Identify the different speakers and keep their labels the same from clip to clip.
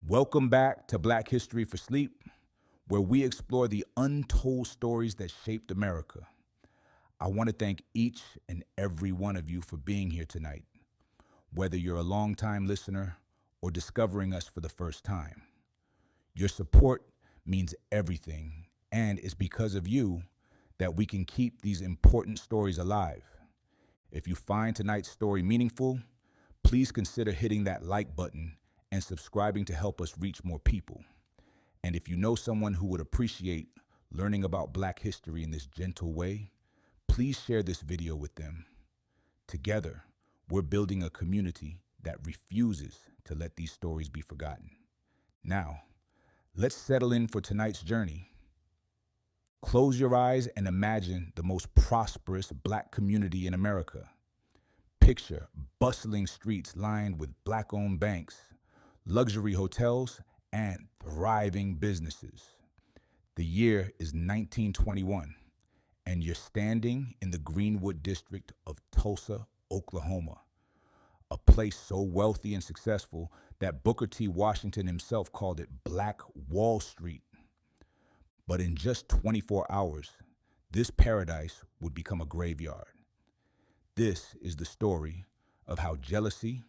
Speaker 1: Welcome back to Black History for Sleep, where we explore the untold stories that shaped America. I want to thank each and every one of you for being here tonight, whether you're a longtime listener or discovering us for the first time. Your support means everything, and it's because of you that we can keep these important stories alive. If you find tonight's story meaningful, please consider hitting that like button and subscribing to help us reach more people. And if you know someone who would appreciate learning about Black history in this gentle way, please share this video with them. Together, we're building a community that refuses to let these stories be forgotten. Now, let's settle in for tonight's journey. Close your eyes and imagine the most prosperous Black community in America. Picture bustling streets lined with Black-owned banks, luxury hotels, and thriving businesses. The year is 1921, and you're standing in the Greenwood district of Tulsa, Oklahoma, a place so wealthy and successful that Booker T. Washington himself called it Black Wall Street. But in just 24 hours, this paradise would become a graveyard. This is the story of how jealousy,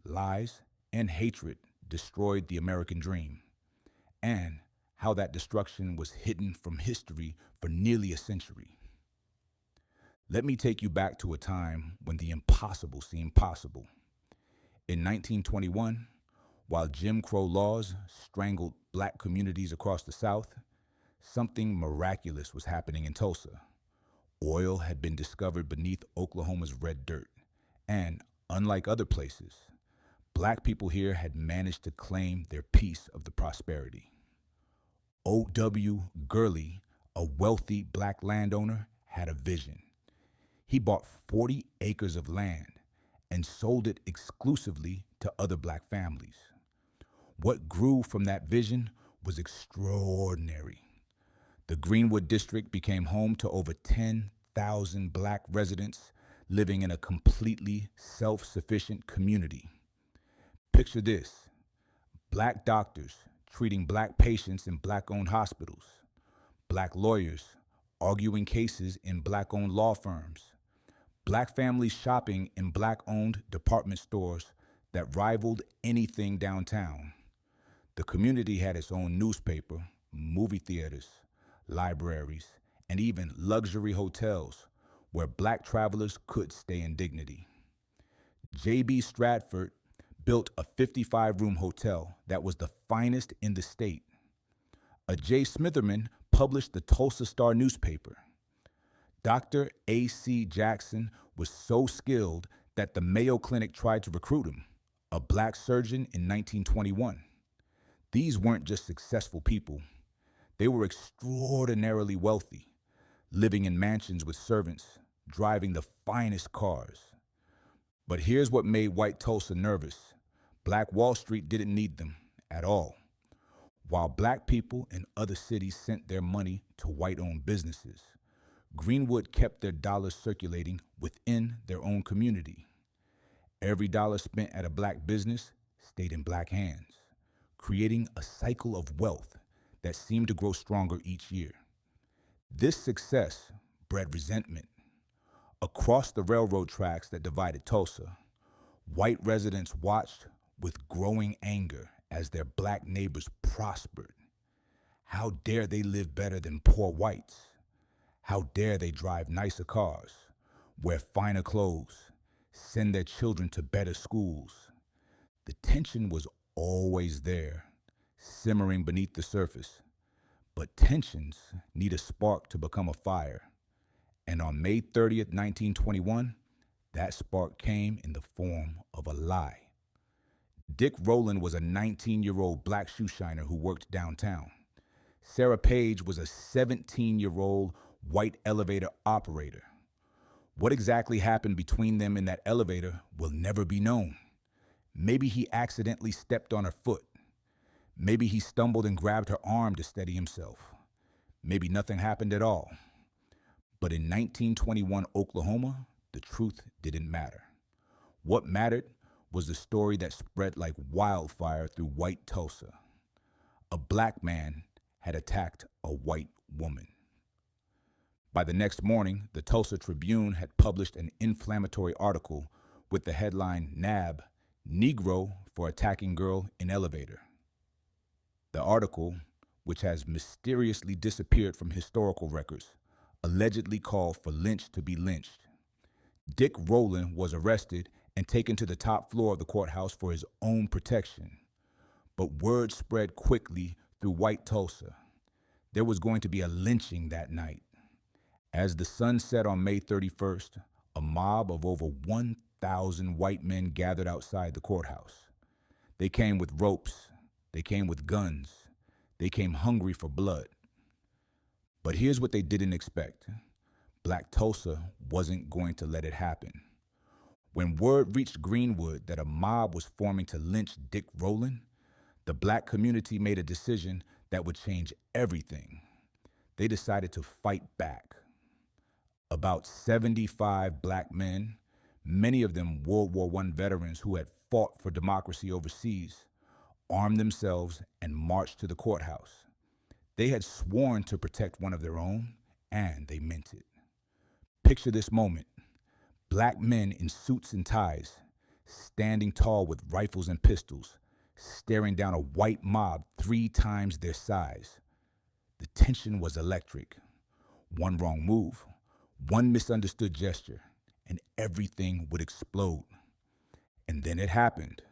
Speaker 1: lies, and hatred destroyed the American dream, and how that destruction was hidden from history for nearly a century. Let me take you back to a time when the impossible seemed possible. In 1921, while Jim Crow laws strangled Black communities across the South, something miraculous was happening in Tulsa. Oil had been discovered beneath Oklahoma's red dirt, and unlike other places, Black people here had managed to claim their piece of the prosperity. O.W. Gurley, a wealthy Black landowner, had a vision. He bought 40 acres of land and sold it exclusively to other Black families. What grew from that vision was extraordinary. The Greenwood district became home to over 10,000 Black residents living in a completely self-sufficient community. Picture this: Black doctors treating Black patients in Black-owned hospitals, Black lawyers arguing cases in Black-owned law firms, Black families shopping in Black-owned department stores that rivaled anything downtown. The community had its own newspaper, movie theaters, libraries, and even luxury hotels where Black travelers could stay in dignity. J.B. Stratford built a 55-room hotel that was the finest in the state. A J. Smitherman published the Tulsa Star newspaper. Dr. A.C. Jackson was so skilled that the Mayo Clinic tried to recruit him, a Black surgeon in 1921. These weren't just successful people. They were extraordinarily wealthy, living in mansions with servants, driving the finest cars. But here's what made white Tulsa nervous. Black Wall Street didn't need them at all. While Black people in other cities sent their money to white-owned businesses, Greenwood kept their dollars circulating within their own community. Every dollar spent at a Black business stayed in Black hands, creating a cycle of wealth that seemed to grow stronger each year. This success bred resentment. Across the railroad tracks that divided Tulsa, white residents watched with growing anger as their Black neighbors prospered. How dare they live better than poor whites? How dare they drive nicer cars, wear finer clothes, send their children to better schools? The tension was always there, simmering beneath the surface. But tensions need a spark to become a fire. And on May 30th, 1921, that spark came in the form of a lie. Dick Rowland was a 19-year-old Black shoeshiner who worked downtown. Sarah Page was a 17-year-old white elevator operator. What exactly happened between them in that elevator will never be known. Maybe he accidentally stepped on her foot. Maybe he stumbled and grabbed her arm to steady himself. Maybe nothing happened at all. But in 1921 Oklahoma, the truth didn't matter. What mattered was the story that spread like wildfire through white Tulsa. A black man had attacked a white woman. By the next morning, the Tulsa Tribune had published an inflammatory article with the headline "Nab, Negro for attacking girl in elevator." The article, which has mysteriously disappeared from historical records, allegedly called for Lynch to be lynched. Dick Rowland was arrested and taken to the top floor of the courthouse for his own protection. But word spread quickly through white Tulsa. There was going to be a lynching that night. As the sun set on May 31st, a mob of over 1,000 white men gathered outside the courthouse. They came with ropes. They came with guns. They came hungry for blood. But here's what they didn't expect. Black Tulsa wasn't going to let it happen. When word reached Greenwood that a mob was forming to lynch Dick Rowland, the black community made a decision that would change everything. They decided to fight back. About 75 black men, many of them World War I veterans who had fought for democracy overseas, armed themselves and marched to the courthouse. They had sworn to protect one of their own, and they meant it. Picture this moment. Black men in suits and ties, standing tall with rifles and pistols, staring down a white mob 3 times their size. The tension was electric. One wrong move, one misunderstood gesture, and everything would explode. And then it happened.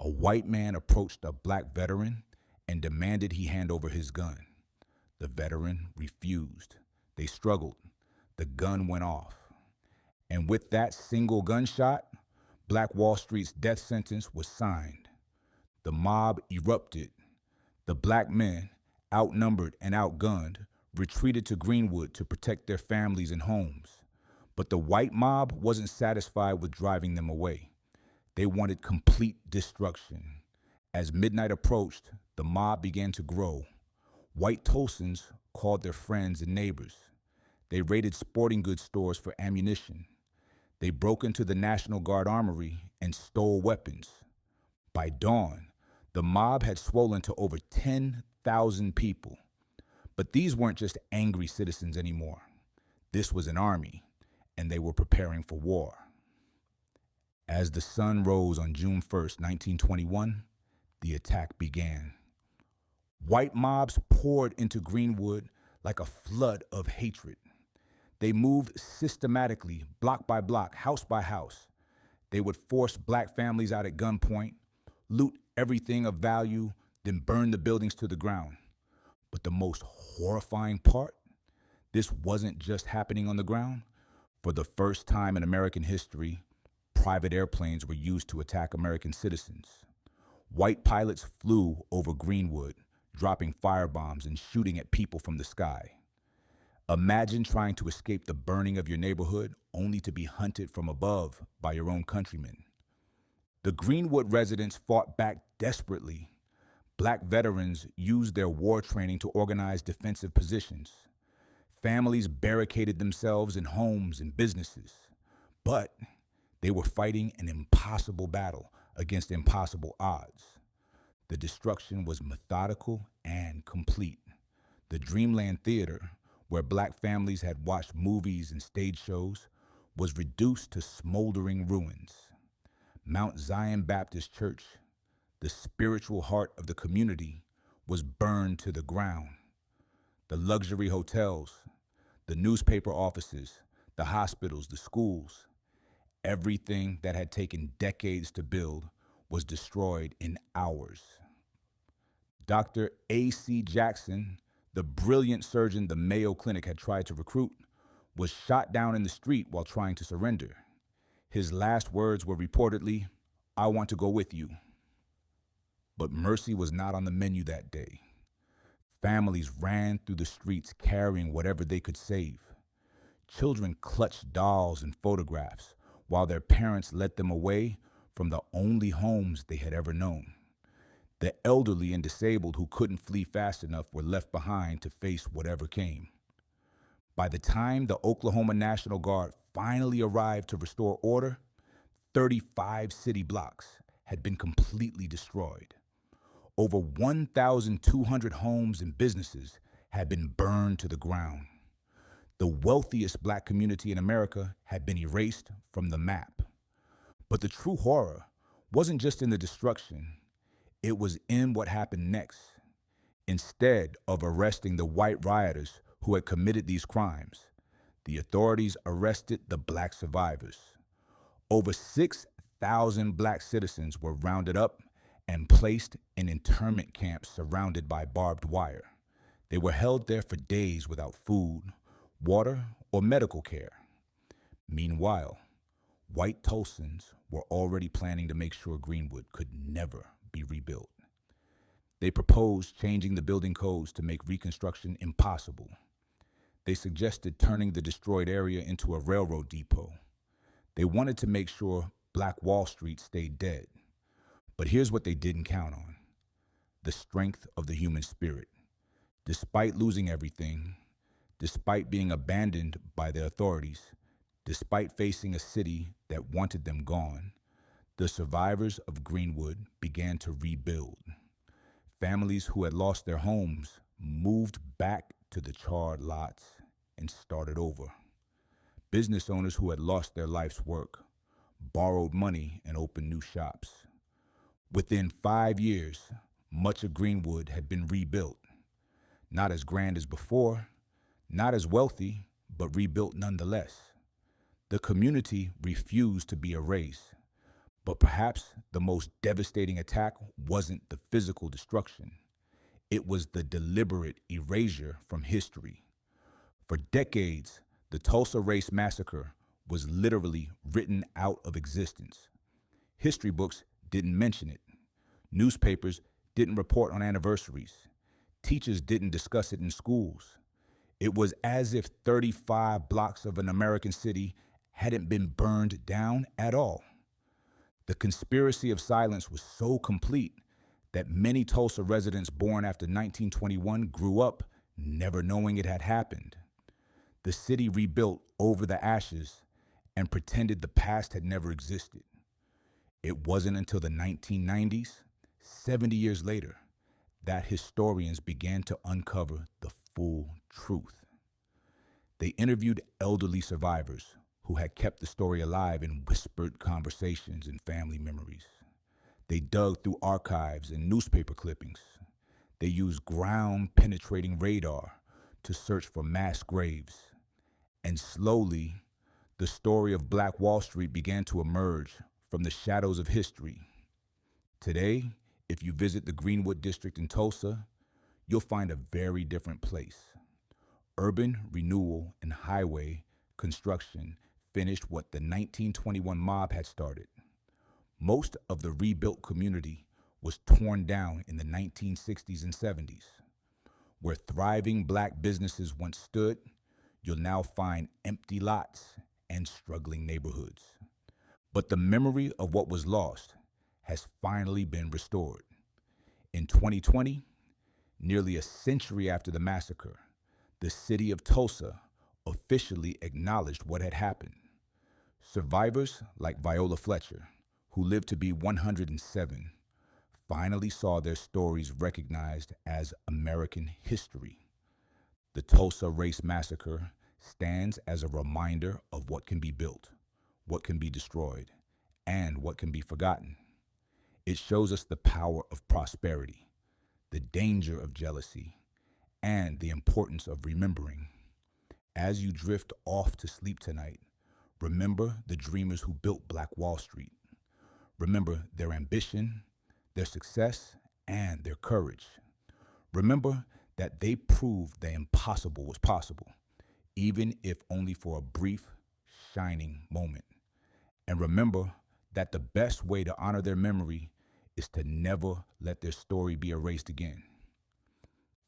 Speaker 1: A white man approached a black veteran and demanded he hand over his gun. The veteran refused. They struggled. The gun went off. And with that single gunshot, Black Wall Street's death sentence was signed. The mob erupted. The black men, outnumbered and outgunned, retreated to Greenwood to protect their families and homes. But the white mob wasn't satisfied with driving them away. They wanted complete destruction. As midnight approached, the mob began to grow. White Tulsans called their friends and neighbors. They raided sporting goods stores for ammunition. They broke into the National Guard armory and stole weapons. By dawn, the mob had swollen to over 10,000 people. But these weren't just angry citizens anymore. This was an army, and they were preparing for war. As the sun rose on June 1st, 1921, the attack began. White mobs poured into Greenwood like a flood of hatred. They moved systematically, block by block, house by house. They would force black families out at gunpoint, loot everything of value, then burn the buildings to the ground. But the most horrifying part, this wasn't just happening on the ground. For the first time in American history, private airplanes were used to attack American citizens. White pilots flew over Greenwood, dropping firebombs and shooting at people from the sky. Imagine trying to escape the burning of your neighborhood only to be hunted from above by your own countrymen. The Greenwood residents fought back desperately. Black veterans used their war training to organize defensive positions. Families barricaded themselves in homes and businesses. But they were fighting an impossible battle against impossible odds. The destruction was methodical and complete. The Dreamland Theater, where black families had watched movies and stage shows, was reduced to smoldering ruins. Mount Zion Baptist Church, the spiritual heart of the community, was burned to the ground. The luxury hotels, the newspaper offices, the hospitals, the schools, everything that had taken decades to build was destroyed in hours. Dr. A.C. Jackson, the brilliant surgeon the Mayo Clinic had tried to recruit, was shot down in the street while trying to surrender. His last words were reportedly, "I want to go with you." But mercy was not on the menu that day. Families ran through the streets carrying whatever they could save. Children clutched dolls and photographs while their parents led them away from the only homes they had ever known. The elderly and disabled who couldn't flee fast enough were left behind to face whatever came. By the time the Oklahoma National Guard finally arrived to restore order, 35 city blocks had been completely destroyed. Over 1,200 homes and businesses had been burned to the ground. The wealthiest black community in America had been erased from the map. But the true horror wasn't just in the destruction, it was in what happened next. Instead of arresting the white rioters who had committed these crimes, the authorities arrested the black survivors. Over 6,000 black citizens were rounded up and placed in internment camps surrounded by barbed wire. They were held there for days without food, water, or medical care. Meanwhile, white Tulsans were already planning to make sure Greenwood could never be rebuilt. They proposed changing the building codes to make reconstruction impossible. They suggested turning the destroyed area into a railroad depot. They wanted to make sure Black Wall Street stayed dead. But here's what they didn't count on: the strength of the human spirit. Despite losing everything, despite being abandoned by the authorities, despite facing a city that wanted them gone, the survivors of Greenwood began to rebuild. Families who had lost their homes moved back to the charred lots and started over. Business owners who had lost their life's work borrowed money and opened new shops. Within 5 years, much of Greenwood had been rebuilt. Not as grand as before, not as wealthy, but rebuilt nonetheless. The community refused to be erased, but perhaps the most devastating attack wasn't the physical destruction. It was the deliberate erasure from history. For decades, the Tulsa Race Massacre was literally written out of existence. History books didn't mention it. Newspapers didn't report on anniversaries. Teachers didn't discuss it in schools. It was as if 35 blocks of an American city hadn't been burned down at all. The conspiracy of silence was so complete that many Tulsa residents born after 1921 grew up never knowing it had happened. The city rebuilt over the ashes and pretended the past had never existed. It wasn't until the 1990s, 70 years later, that historians began to uncover the full truth. They interviewed elderly survivors who had kept the story alive in whispered conversations and family memories. They dug through archives and newspaper clippings. They used ground-penetrating radar to search for mass graves. And slowly, the story of Black Wall Street began to emerge from the shadows of history. Today, if you visit the Greenwood district in Tulsa, you'll find a very different place. Urban renewal and highway construction finished what the 1921 mob had started. Most of the rebuilt community was torn down in the 1960s and 70s. Where thriving black businesses once stood, you'll now find empty lots and struggling neighborhoods. But the memory of what was lost has finally been restored. In 2020, nearly a century after the massacre, the city of Tulsa officially acknowledged what had happened. Survivors like Viola Fletcher, who lived to be 107, finally saw their stories recognized as American history. The Tulsa Race Massacre stands as a reminder of what can be built, what can be destroyed, and what can be forgotten. It shows us the power of prosperity, the danger of jealousy, and the importance of remembering. As you drift off to sleep tonight, remember the dreamers who built Black Wall Street. Remember their ambition, their success, and their courage. Remember that they proved the impossible was possible, even if only for a brief, shining moment. And remember that the best way to honor their memory is to never let their story be erased again.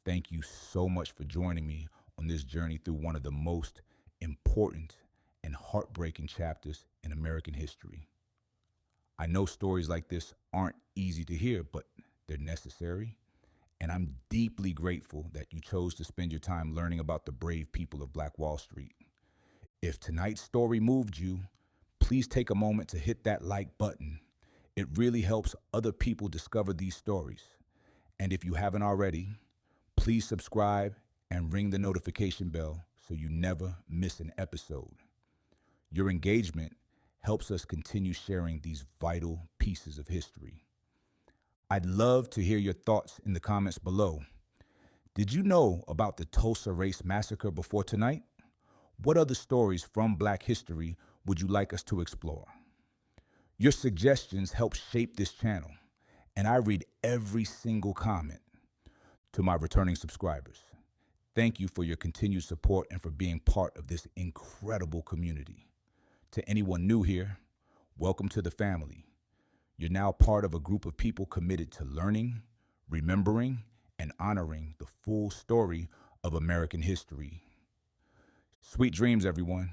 Speaker 1: Thank you so much for joining me on this journey through one of the most important and heartbreaking chapters in American history. I know stories like this aren't easy to hear, but they're necessary. And I'm deeply grateful that you chose to spend your time learning about the brave people of Black Wall Street. If tonight's story moved you, please take a moment to hit that like button. It really helps other people discover these stories. And if you haven't already, please subscribe and ring the notification bell so you never miss an episode. Your engagement helps us continue sharing these vital pieces of history. I'd love to hear your thoughts in the comments below. Did you know about the Tulsa Race Massacre before tonight? What other stories from Black history would you like us to explore? Your suggestions help shape this channel, and I read every single comment. To my returning subscribers, thank you for your continued support and for being part of this incredible community. To anyone new here, welcome to the family. You're now part of a group of people committed to learning, remembering, and honoring the full story of American history. Sweet dreams, everyone.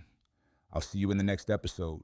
Speaker 1: I'll see you in the next episode.